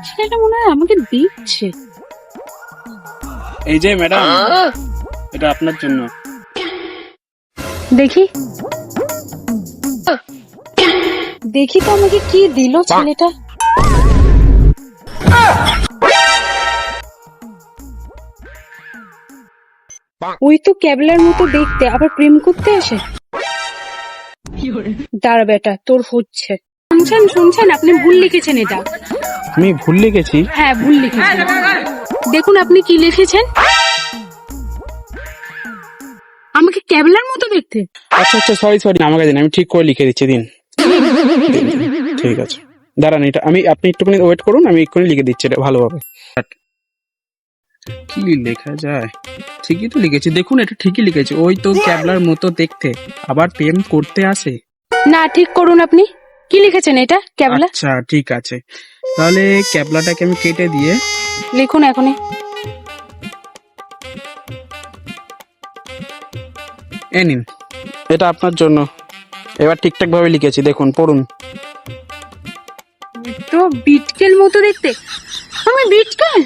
ছেলেটা মনে হয় আমাকে দিচ্ছে। এই যে ম্যাডাম, এটা আপনার জন্য। দেখি দেখি তো আমাকে কি দিল ছেলেটা। ওই তো ক্যাবলার মতো দেখতে, আবার প্রেম করতে আসে। দাঁড়া বেটা, তোর হচ্ছে। শুনছেন শুনছেন, আপনি ভুল লিখেছেন এটা। আমি ভুল লিখেছি? হ্যাঁ ভুল লিখেছেন। দেখুন আপনি কি লিখেছেন। আমাকে ক্যাবলার মতো দেখতে। আচ্ছা আচ্ছা, সরি সরি, আমাকে দিন, আমি ঠিক করে লিখে দিচ্ছি, দিন। ঠিক আছে, দাঁড়ান, এটা আপনি একটুখানি ওয়েট করুন, আমি এক্ষুনি লিখে দিচ্ছি এটা ভালোভাবে। কি লেখা যায়? ঠিকই তো লিখেছি, দেখুন এটা ঠিকই লিখেছি। ওই তো ক্যাবলার মতো দেখতে, আবার প্রেম করতে আসে। না, ঠিক করুন আপনি। কি লিখেছেন এটা, ক্যাবলা? আচ্ছা ঠিক আছে, তাহলে ক্যাবলাটাকে আমি কেটে দিয়ে লিখুন এখনই। এ নিন, এটা আপনার জন্য। এবার ঠিকঠাক ভাবে লিখেছি, দেখুন পড়ুন। তো বিটকেল মতো দেখতে। আমি বিটকেল?